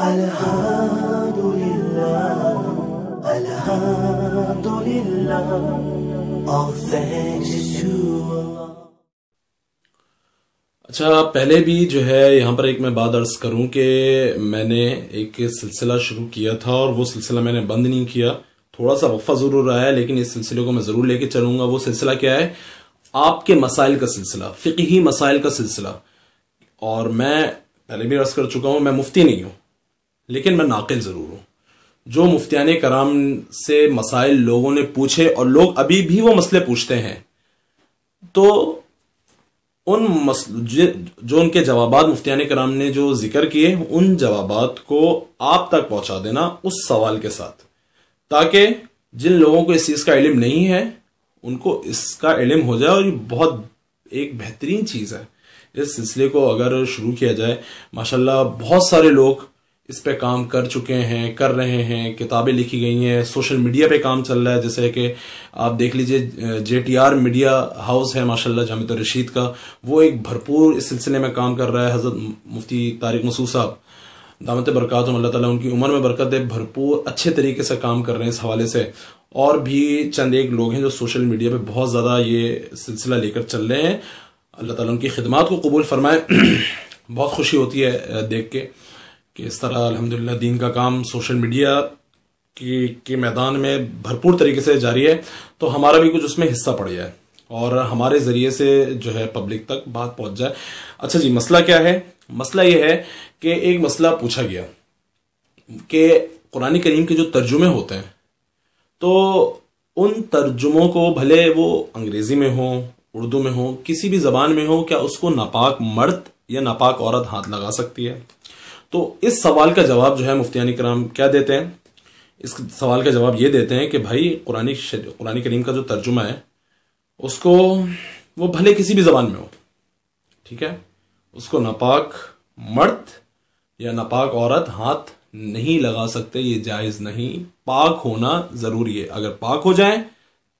Alhamdulillah, all thanks is to Allah. اچھا، پہلے بھی جو ہے یہاں پر ایک میں بات عرض کروں کہ میں نے ایک سلسلہ شروع کیا تھا اور وہ سلسلہ میں نے بند نہیں کیا. تھوڑا سا وقفہ ضرور رہا ہے، لیکن اس سلسلے کو میں ضرور لے کے چلوں گا. وہ سلسلہ کیا ہے؟ آپ کے مسائل کا سلسلہ، فقہی مسائل کا سلسلہ. اور میں پہلے بھی عرض کر چکا ہوں، میں مفتی نہیں ہوں لیکن میں ناقل ضرور ہوں. جو مفتیان کرام سے مسائل لوگوں نے پوچھے اور لوگ ابھی بھی وہ مسئلے پوچھتے ہیں، تو جو ان کے جوابات مفتیان کرام نے جو ذکر کیے، ان جوابات کو آپ تک پہنچا دینا اس سوال کے ساتھ، تاکہ جن لوگوں کو اس چیز کا علم نہیں ہے ان کو اس کا علم ہو جائے. اور یہ بہت ایک بہترین چیز ہے. اس سلسلے کو اگر شروع کیا جائے، ماشاءاللہ بہت سارے لوگ اس پہ کام کر چکے ہیں، کر رہے ہیں، کتابیں لکھی گئی ہیں، سوشل میڈیا پہ کام چل رہا ہے. جیسے کہ آپ دیکھ لیجئے JTR میڈیا ہاؤس ہے ماشاءاللہ جامعۃ الرشید کا، وہ ایک بھرپور اس سلسلے میں کام کر رہا ہے. حضرت مفتی طارق مسعود صاحب دامت برکاتہم، اللہ تعالیٰ ان کی عمر میں برکت دے، بھرپور اچھے طریقے سے کام کر رہے ہیں اس حوالے سے. اور بھی چند ایک لوگ ہیں جو سوشل میڈیا پہ بہت زیادہ یہ سلسلہ لے کر چل رہے ہیں. اللہ تعالیٰ ان کی خدمات کو قبول فرمائے. بہت خوشی ہوتی ہے دیکھ کے کہ اس طرح الحمدللہ دین کا کام سوشل میڈیا کے میدان میں بھرپور طریقے سے جاری ہے. تو ہمارا بھی کچھ اس میں حصہ پڑ جائے اور ہمارے ذریعے سے جو ہے پبلک تک بات پہنچ جائے. اچھا جی، مسئلہ کیا ہے؟ مسئلہ یہ ہے کہ ایک مسئلہ پوچھا گیا کہ قرآن کریم کے جو ترجمے ہوتے ہیں، تو ان ترجموں کو بھلے وہ انگریزی میں ہوں، اردو میں ہوں، کسی بھی زبان میں ہوں، کیا اس کو ناپاک مرد یا ناپاک عورت ہاتھ لگا سکتی ہے؟ تو اس سوال کا جواب جو ہے مفتیان کرام کیا دیتے ہیں؟ اس سوال کا جواب یہ دیتے ہیں کہ بھائی قرآن کریم کا جو ترجمہ ہے اس کو وہ بھلے کسی بھی زبان میں ہو، ٹھیک ہے، اس کو ناپاک مرد یا ناپاک عورت ہاتھ نہیں لگا سکتے. یہ جائز نہیں. پاک ہونا ضروری ہے. اگر پاک ہو جائیں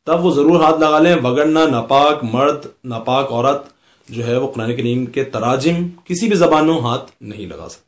تب وہ ضرور ہاتھ لگا لیں، وگرنہ ناپاک مرد ناپاک عورت جو ہے وہ قرآن کریم کے تراجم کسی بھی زبان میں ہاتھ نہیں لگا سکتے.